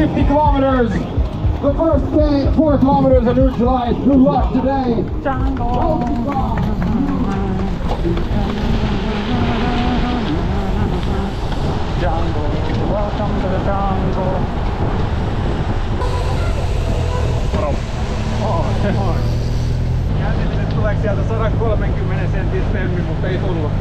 50 kilometers. The first 4 kilometers are neutralized. Good luck today. Jungle. Jungle. Welcome to the jungle. Kääntelin, että tuleeko sieltä 130 sentin stemmi, mutta ei tullut.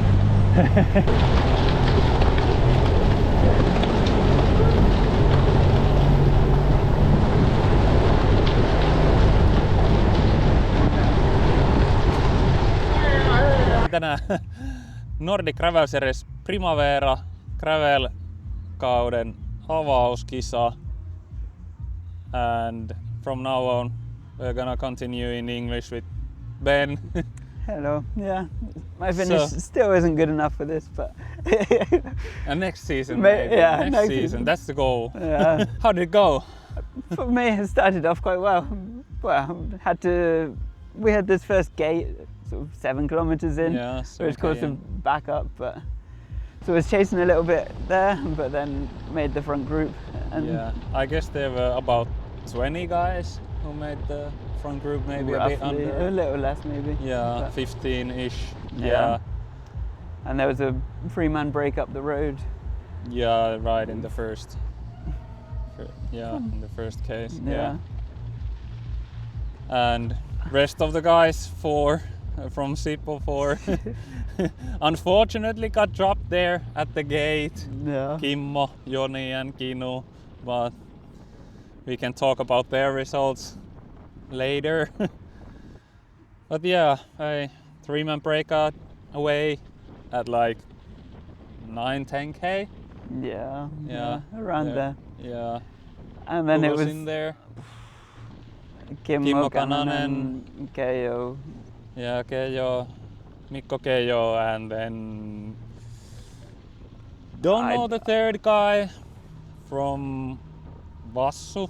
Tänään Nordic Gravel Series Primavera Gravel-kauden avauskisa. And from now on we're gonna continue in English with Ben. Hello, yeah. My Finnish still isn't good enough for this, but... And next season, maybe. Yeah, next season, that's the goal. Yeah. How did it go? For me, it started off quite well. Well, we had this first gate, sort of 7 kilometers in, which caused a back up, but... So I was chasing a little bit there, but then made the front group. And yeah, I guess there were about 20 guys who made the front group, maybe roughly, a bit under. a little less maybe. Yeah, 15-ish. Yeah. And there was a 3-man break up the road. Yeah, right in the first. In the first case. Yeah. And rest of the guys, 4 from Sibbo, 4 unfortunately got dropped there at the gate. Yeah. Kimmo, Joni and Kinu, but we can talk about their results later. But yeah, a 3-man breakout away at like 9-10k. Yeah, around there. Yeah. And then Who it was in there? Kimmo Kananen, Keijo. Yeah, Keijo, Mikko Keijo, and then don't know the third guy from Vassu,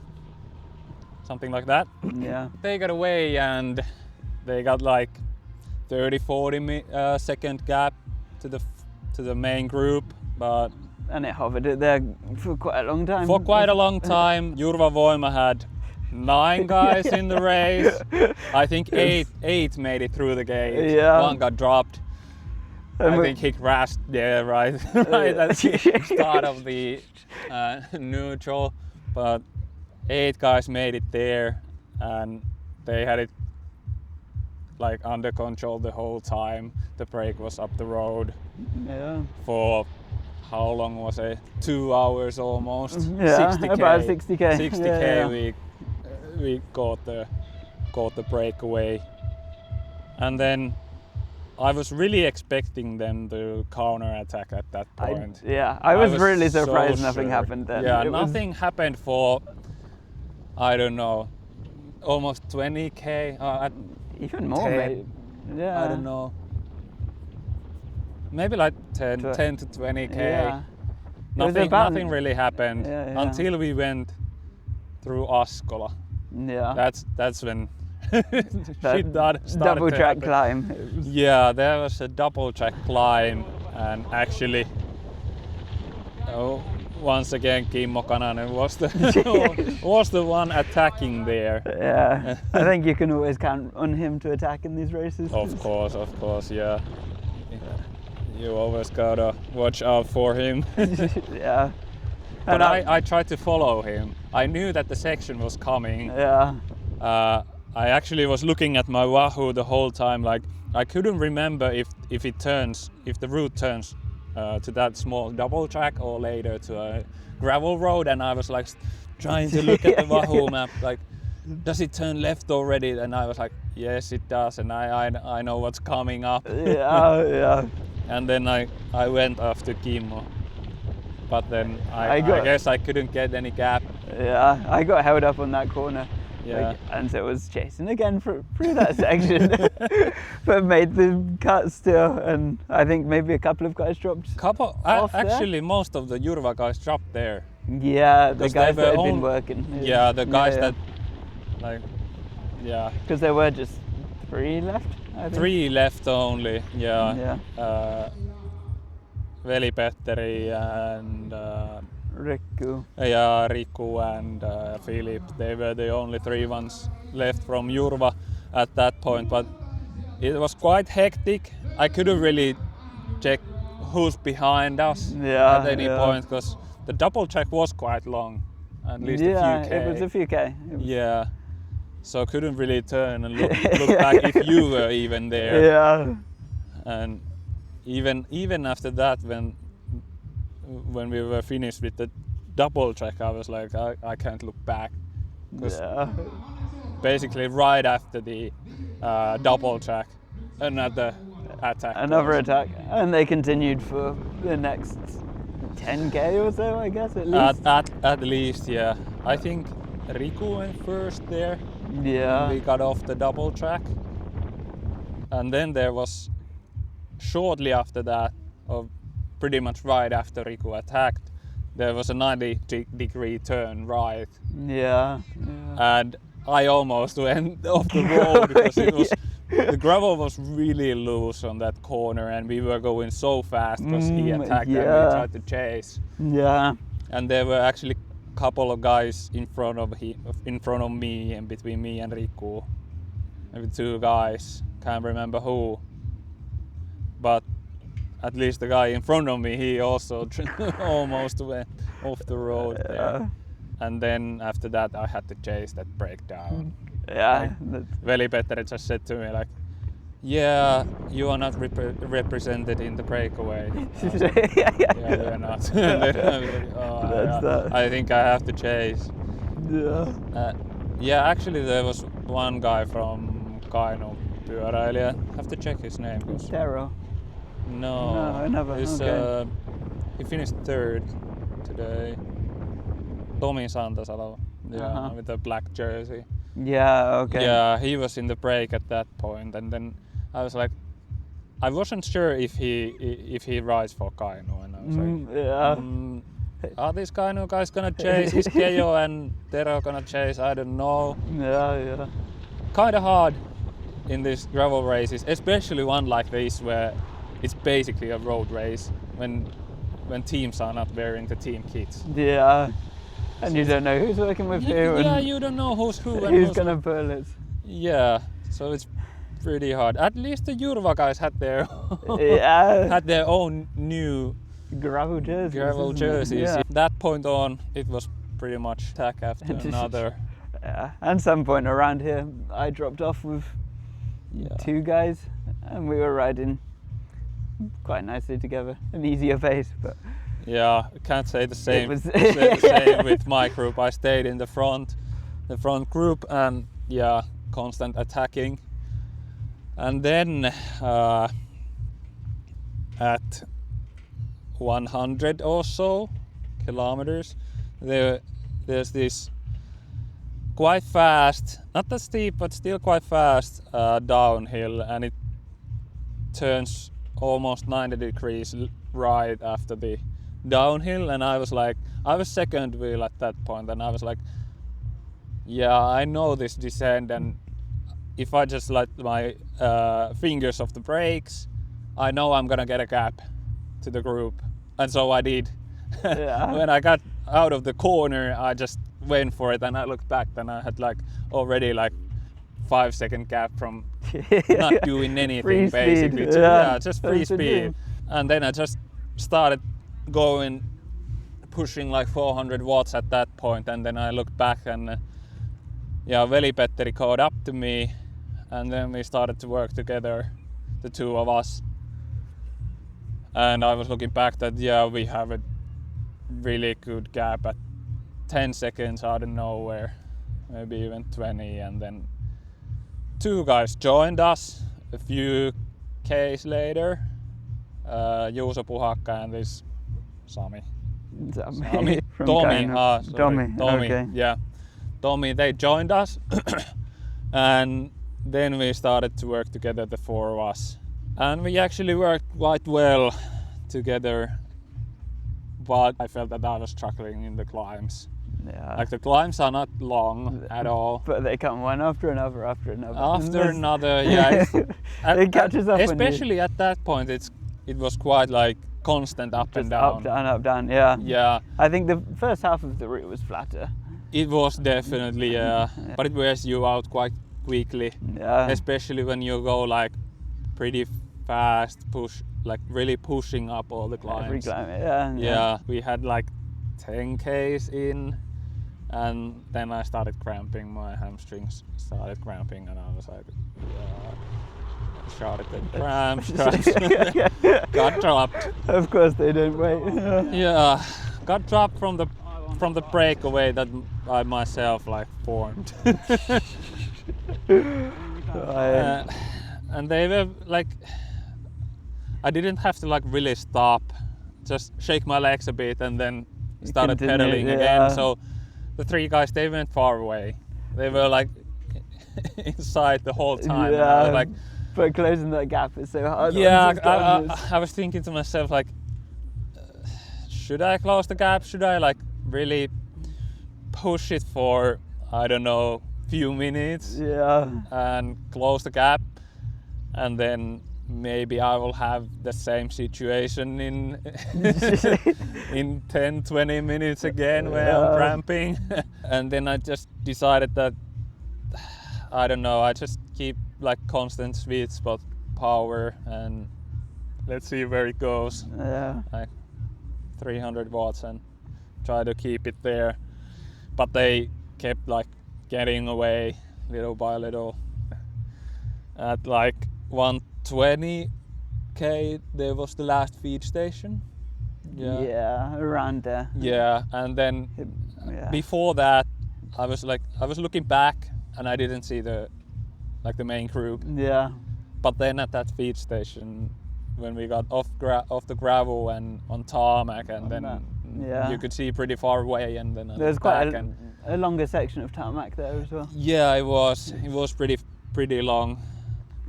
something like that. Yeah. They got away and they got like 30-40 second gap to the main group, but and it hovered it there for quite a long time. For quite a long time. Jurva Voima had 9 guys in the race. I think 8 made it through the gate. Yeah. 1 got dropped. I think he crashed there right at the start of the neutral. But 8 guys made it there and they had it like under control the whole time. The brake was up the road for how long was it? 2 hours almost. Yeah, 60k. about 60k. 60k we got the breakaway, and then I was really expecting them to counter attack at that point. I was really surprised so nothing happened then. Yeah, nothing happened for I don't know, almost 20k. Even more, 10, maybe. Yeah. I don't know. Maybe like 10 to 20k. Yeah. Nothing really happened until we went through Askola. Yeah. That's when shit started double to track happen. climb. Yeah, there was a double track climb, and actually, once again, Kimmo Kananen was the one attacking there. Yeah, I think you can always count on him to attack in these races. Of course, yeah. You always gotta watch out for him. Yeah. But I tried to follow him. I knew that the section was coming. Yeah. I actually was looking at my Wahoo the whole time. Like I couldn't remember if the route turns to that small double track or later to a gravel road, and I was like trying to look at the Wahoo map. Like, does it turn left already? And I was like, yes, it does, and I know what's coming up. Yeah. And then I went after Kimmo. But then I guess I couldn't get any gap. Yeah, I got held up on that corner. Yeah. And so it was chasing again through that section. But made the cut still, and I think maybe a couple of guys dropped. Actually, most of the Jurva guys dropped there. Yeah, the guys that had been working. Yeah, the guys that, like, yeah. Because there were just 3 left, I think. 3 left only, yeah. Yeah. Veli-Petteri and Riku. Yeah, Riku and Philip. They were the only 3 ones left from Jurva at that point, but it was quite hectic. I couldn't really check who's behind us at any point because the double check was quite long, at least a few K. It was a few K. Yeah, so couldn't really turn and look back if you were even there. Yeah. And even after that, when we were finished with the double check, I was like, I can't look back. Basically right after the double check, another attack. And they continued for the next 10K or so, I guess, at least. At least, yeah. I think Riku went first there. Yeah. We got off the double track. And then there was, shortly after that, or pretty much right after Riku attacked, there was a 90-degree turn right. Yeah. And I almost went off the road because it was the gravel was really loose on that corner, and we were going so fast because he attacked and we tried to chase. Yeah. And there were actually a couple of guys in front of me and between me and Riku. Maybe 2 guys, can't remember who. But at least the guy in front of me, he also almost went off the road there. And then after that I had to chase that breakdown. Yeah. Veli-Petteri just said to me like, yeah, you are not represented in the breakaway. Yeah, we're not. And then I was like, I think I have to chase. Yeah, actually there was one guy from Kainu pyöräilijä. I have to check his name. Tero. No, never. Okay. He finished 3rd today. Tomi Santasalo, with the black jersey. Yeah, okay. Yeah, he was in the break at that point, and then I was like, I wasn't sure if he rides for Kainu, and I was like, are these Kainu guys gonna chase? Is Keijo and Tero gonna chase? I don't know. Yeah. Kinda hard in these gravel races, especially one like this where it's basically a road race when teams are not wearing the team kits. Yeah. And you don't know who's working with who. Yeah, you don't know who's who and who's gonna pull it. Yeah, so it's pretty hard. At least the Jurva guys had their had their own new gravel jerseys. Yeah. At that point on, it was pretty much attack after another. Yeah, and some point around here, I dropped off with 2 guys, and we were riding quite nicely together, an easier pace, but. Yeah, I can't say the same, same with my group. I stayed in the front group, and constant attacking. And then at 100 or so kilometers, there's this quite fast, not that steep, but still quite fast downhill, and it turns almost 90 degrees right after the downhill, and I was second wheel at that point, and I was like, yeah, I know this descent, and if I just let my fingers off the brakes, I know I'm gonna get a gap to the group, and so I did. When I got out of the corner, I just went for it, and I looked back, and I had already 5-second gap from not doing anything, basically. Just free speed. And then I just started going, pushing 400 watts at that point, and then I looked back, and Veli-Petteri caught up to me, and then we started to work together, the 2 of us. And I was looking back that we have a really good gap at 10 seconds out of nowhere, maybe even 20, and then 2 guys joined us a few Ks later, Juuso Puhakka and this Sami. Tommy. Okay. Yeah, Tommy. They joined us, and then we started to work together, the 4 of us, and we actually worked quite well together. But I felt that I was struggling in the climbs. Yeah. The climbs are not long at all. But they come one after another. Yeah. It catches up. Especially at that point, it was quite constant up and Up, down. up, down, yeah. Yeah. I think the first half of the route was flatter. It was definitely, but it wears you out quite quickly. Yeah. Especially when you go like pretty fast, like really pushing up all the climbs. Every climb, yeah. Yeah, we had like 10 Ks in, and then I started cramping. My hamstrings started cramping, and I was like, shouted at cramps. Got dropped. Of course they don't wait. Yeah, got dropped from the breakaway that I myself like formed. And they were like, I didn't have to like really stop, just shake my legs a bit and then started pedaling again. So the 3 guys, they went far away. They were like inside the whole time. Yeah. And I was like, but closing that gap is so hard. yeah, I was thinking to myself like, should I close the gap? Should I like really push it for, I don't know, few minutes? Yeah. And close the gap, and then maybe I will have the same situation in 10-20 minutes again when I'm cramping. And then I just decided that, I don't know, I just keep like constant sweet spot power and let's see where it goes. Yeah. Like 300 watts and try to keep it there. But they kept like getting away little by little. At like 120k there was the last feed station. Yeah, around there. Yeah, and then before that I was looking back and I didn't see the main group. Yeah. But then at that feed station when we got off the gravel and on tarmac, and then you could see pretty far away, and then there's quite a longer section of tarmac there as well. Yeah, it was pretty long.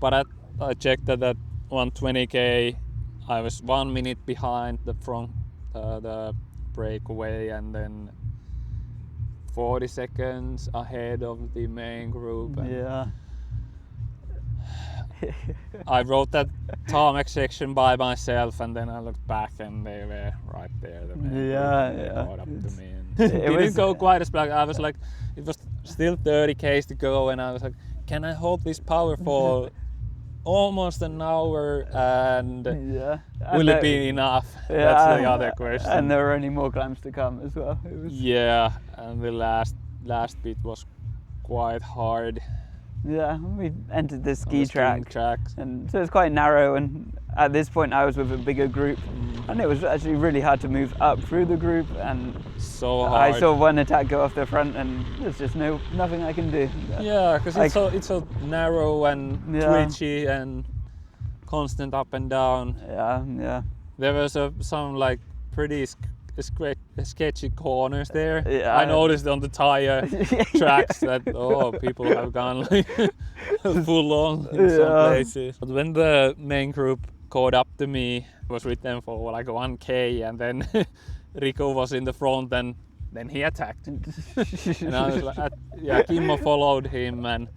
But I checked that at 120k I was 1 minute behind the front the breakaway, and then 40 seconds ahead of the main group. Yeah. I rode that tarmac section by myself, and then I looked back and they were right there. They caught up to me. And it didn't go quite as black. I was like, it was still 30 k's to go, and I was like, can I hold this power for almost an hour, and will it be enough? Yeah, that's the other question. And there were only more climbs to come as well. It was... Yeah, and the last bit was quite hard. Yeah, we entered the ski track, tracks. And so it's quite narrow, and at this point I was with a bigger group, and it was actually really hard to move up through the group, and so hard. I saw one attack go off the front, and there's just nothing I can do. Yeah, because it's so narrow and twitchy and constant up and down. Yeah. There was some like pretty sketchy corners there. Yeah. I noticed on the tire tracks that people have gone like full on in some places. But when the main group caught up to me, I was with them for like 1k, and then Rico was in the front, and then he attacked. And I was like, Kimmo followed him, and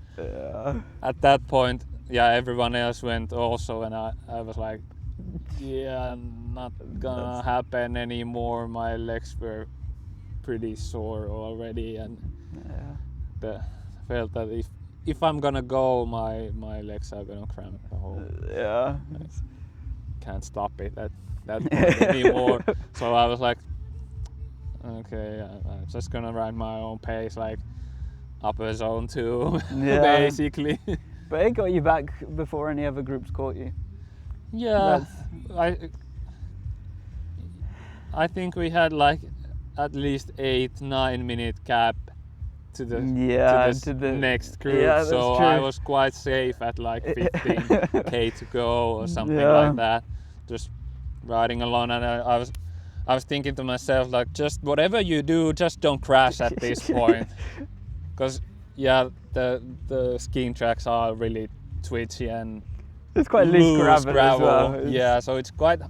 at that point, everyone else went also, and I was like, not gonna happen anymore. My legs were pretty sore already, and felt that if I'm gonna go, my legs are gonna cramp the whole. Can't stop it at that point anymore. So I was like, okay, I'm just gonna ride my own pace, like upper zone 2, basically. But it got you back before any other groups caught you. Yeah, I think we had like at least 8-9 minute gap to the next group, so true. I was quite safe at like 15k to go or something like that, just riding along. And I was thinking to myself, like, just whatever you do, just don't crash at this point, because the skiing tracks are really twitchy and it's quite loose gravel as well. Yeah, so it's quite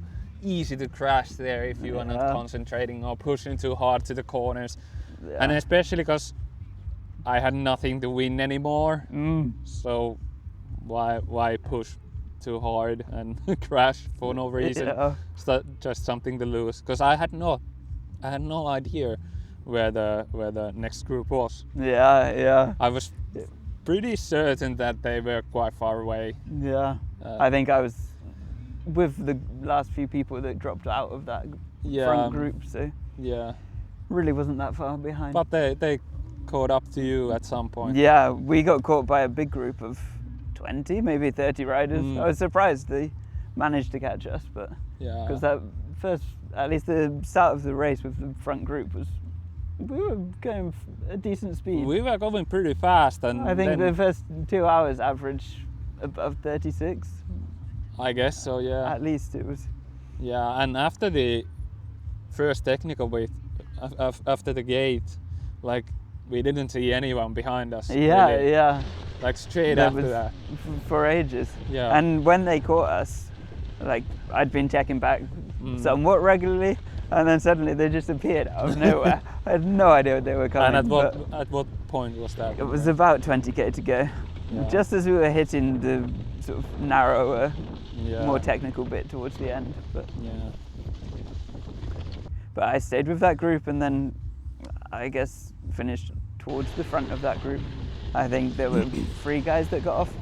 easy to crash there if you are not concentrating or pushing too hard to the corners. And especially because I had nothing to win anymore, so why push too hard and crash for no reason. Just something to lose. Because I had no idea where the next group was. Yeah. I was pretty certain that they were quite far away. Yeah. I think I was with the last few people that dropped out of that front group, so really wasn't that far behind. But they caught up to you at some point. Yeah, we got caught by a big group of 20, maybe 30 riders. I was surprised they managed to catch us, but because that first, at least the start of the race with the front group we were going a decent speed. We were going pretty fast, and I think the first 2 hours average above 36. I guess so, yeah. At least it was. Yeah, and after the first technical bit, after the gate, like we didn't see anyone behind us. Yeah, really. yeah. Like straight after that. For ages. Yeah. And when they caught us, like I'd been checking back somewhat regularly, and then suddenly they just appeared out of nowhere. I had no idea what they were coming. And at what point was that? It was about 20k to go. Yeah. Just as we were hitting the sort of narrower, more technical bit towards the end. But I stayed with that group, and then I guess finished towards the front of that group. I think there were 3 guys that got off.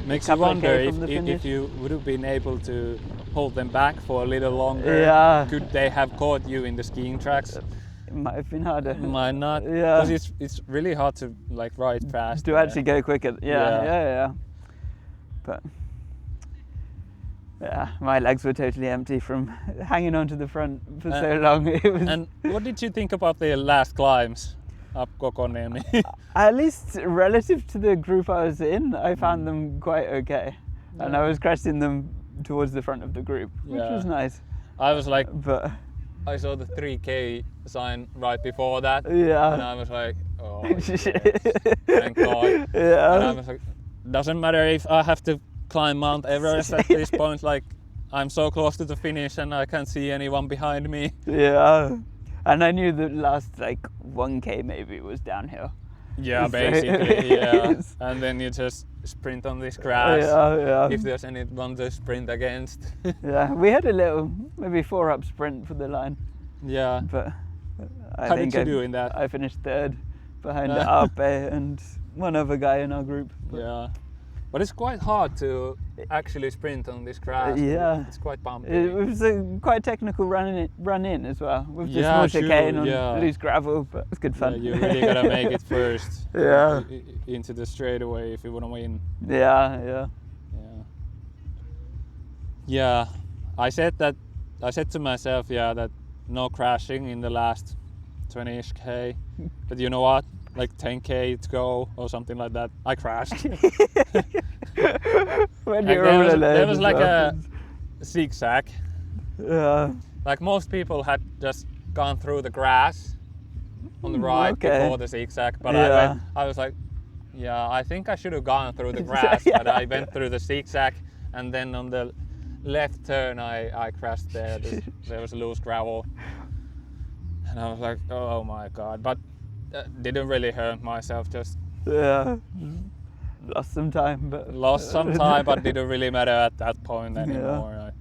Makes you wonder if you would have been able to hold them back for a little longer. Yeah. Could they have caught you in the skiing tracks? It might have been harder. Might not. Yeah. Because it's really hard to like ride fast. To actually go quicker. Yeah. But my legs were totally empty from hanging on to the front for so long. And what did you think about the last climbs up Kokoniemi? At least relative to the group I was in, I found them quite okay. And I was cresting them towards the front of the group, which was nice. I was like, I saw the 3K sign right before that, and I was like, oh yes, thank God. And I was like, doesn't matter if I have to climb Mount Everest at this point, like I'm so close to the finish and I can't see anyone behind me. Yeah, and I knew the last like 1K maybe was downhill. Yeah, basically, and then you just sprint on this grass. If there's anyone to sprint against. We had a little, maybe 4-up sprint for the line. Yeah. But how did you do in that? I finished 3rd behind Arpe and one other guy in our group. But it's quite hard to actually sprint on this grass. It's quite bumpy. It was a quite technical run in as well, with the small chicane on loose gravel, but it was good fun. You really gotta make it first. Into the straightaway if you wanna win. I said to myself, that no crashing in the last 20-ish K. But you know what? Like 10K to go or something like that. I crashed. There was like a zigzag. Like most people had just gone through the grass on the right before the zigzag, but I was like, I think I should have gone through the grass, but I went through the zigzag, and then on the left turn I crashed there. There was loose gravel, and I was like, oh my God. But didn't really hurt myself, just lost some time, but didn't really matter at that point anymore. I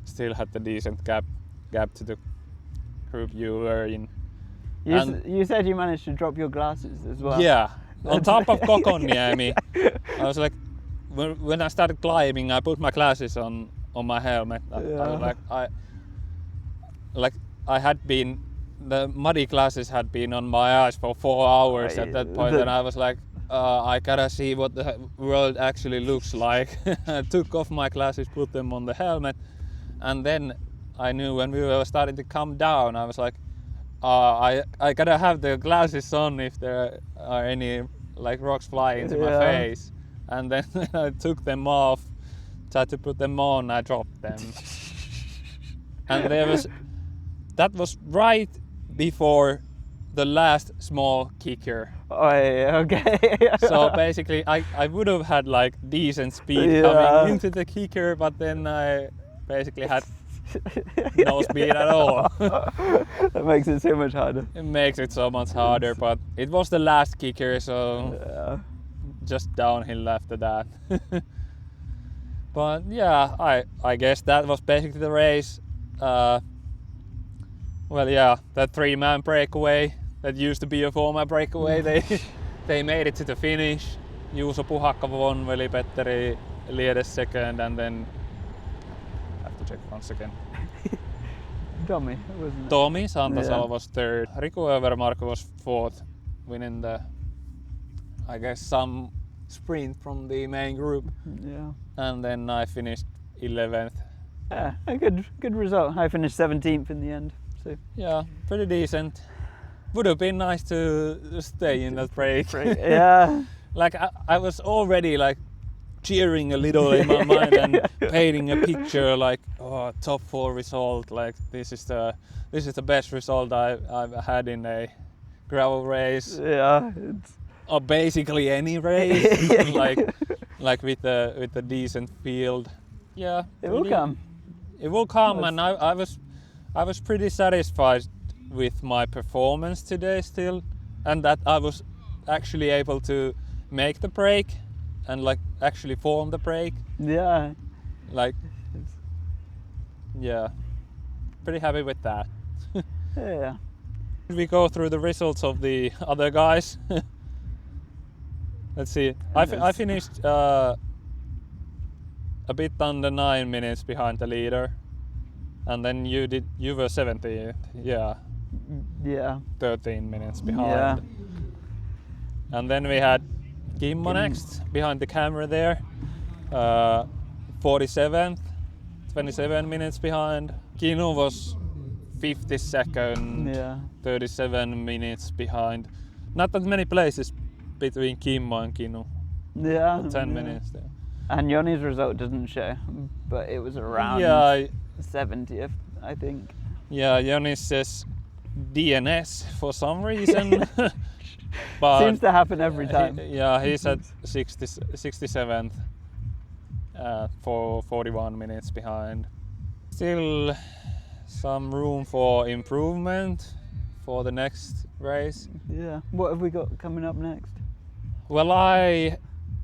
still had the decent gap to the group you were in. You said you managed to drop your glasses as well. Yeah, on top of Kokoniemi. I was like, when I started climbing, I put my glasses on my helmet. I was like, I had been. The muddy glasses had been on my eyes for 4 hours at that point, and I was like, I gotta see what the world actually looks like. I took off my glasses, put them on the helmet, and then I knew when we were starting to come down, I was like, I gotta have the glasses on if there are any like rocks flying into my face. And then I took them off, tried to put them on, I dropped them. And that was right before the last small kicker. So basically I would have had like decent speed coming into the kicker, but then I basically had no speed at all. That makes it so much harder. It makes it so much harder, but it was the last kicker, so just downhill after that. But yeah, I guess that was basically the race. Well, yeah, that 3-man breakaway that used to be a 4-man breakaway, they made it to the finish. Juuso Puhakka won, Veli-Petteri Liedes second, and then I have to check once again. Tommy, wasn't it? Tommy Santasalo was third. Riku Övermark was fourth, winning the, I guess, some sprint from the main group. Yeah. And then I finished 11th. Yeah, a good result. I finished 17th in the end. So yeah, pretty decent. Would have been nice to stay in that break. Yeah. Like I was already like cheering a little in my mind and painting a picture like, oh, top 4 result. Like this is the best result I've had in a gravel race. Yeah. Or basically any race. like with a decent field. Yeah. It will come. It will come, and I was pretty satisfied with my performance today still, and that I was actually able to make the break and like actually form the break. Yeah. Like, yeah, pretty happy with that. Yeah. We go through the results of the other guys. Let's see. I finished a bit under 9 minutes behind the leader, and then you were 70th. Yeah. Yeah. 13 minutes behind. Yeah. And then we had Kimmo next behind the camera there, 47th, 27 minutes behind. Kinu was 52nd, Yeah. 37 minutes behind. Not that many places between Kimmo and Kinu. Yeah. 10 minutes there. And Joni's result doesn't show, but it was around 70th, I think. Yeah, Joni says DNS for some reason. But seems to happen every time. He's at 67th for 41 minutes behind. Still some room for improvement for the next race. Yeah. What have we got coming up next? Well, I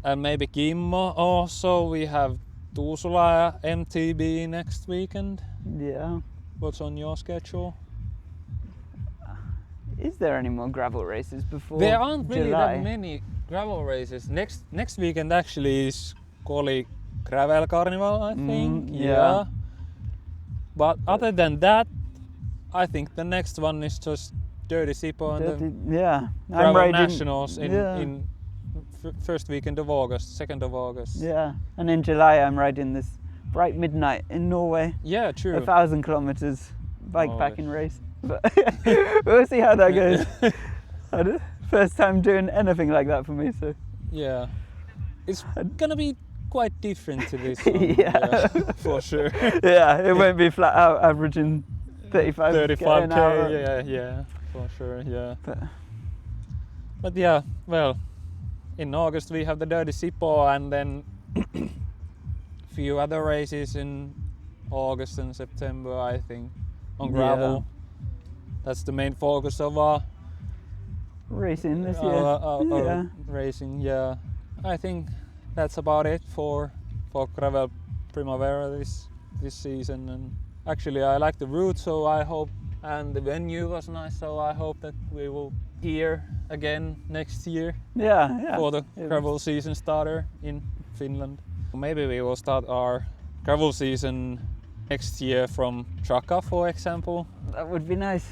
and maybe Kimmo also. We have Tuusula MTB next weekend. Yeah. What's on your schedule? Is there any more gravel races before There aren't really July? that many gravel races. Next weekend actually is Koli Gravel Carnival, I think. Yeah. But other than that, I think the next one is just Dirty Sibbo and the Yeah. Gravel Nationals in first weekend of August, 2nd of August. Yeah. And in July I'm riding this Bright Midnight in Norway. Yeah, true. 1,000 kilometers bikepacking race. But we'll see how that goes. First time doing anything like that for me, so yeah, it's gonna be quite different to this one. Yeah. For sure. Yeah, it won't be flat out averaging 35k an hour. Yeah, for sure, yeah. But yeah, well, in August we have the Dirty Sibbo, and then a few other races in August and September, I think, on gravel. Yeah. That's the main focus of our racing this year. Racing, yeah. I think that's about it for Gravel Primavera this season. And actually, I like the route, so I hope, and the venue was nice, so I hope that we will hear again next year. Yeah. For the gravel season starter in Finland. Maybe we will start our gravel season next year from Chaka, for example. That would be nice.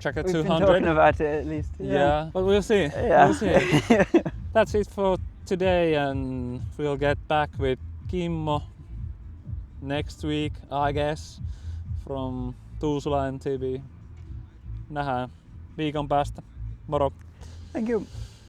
Chaka We've 200. been talking about it at least. Yeah, but we'll see. Yeah. We'll see. That's it for today, and we'll get back with Kimmo next week, I guess, from Tuusula MTB. Nähdään viikon päästä. Moro! Thank you.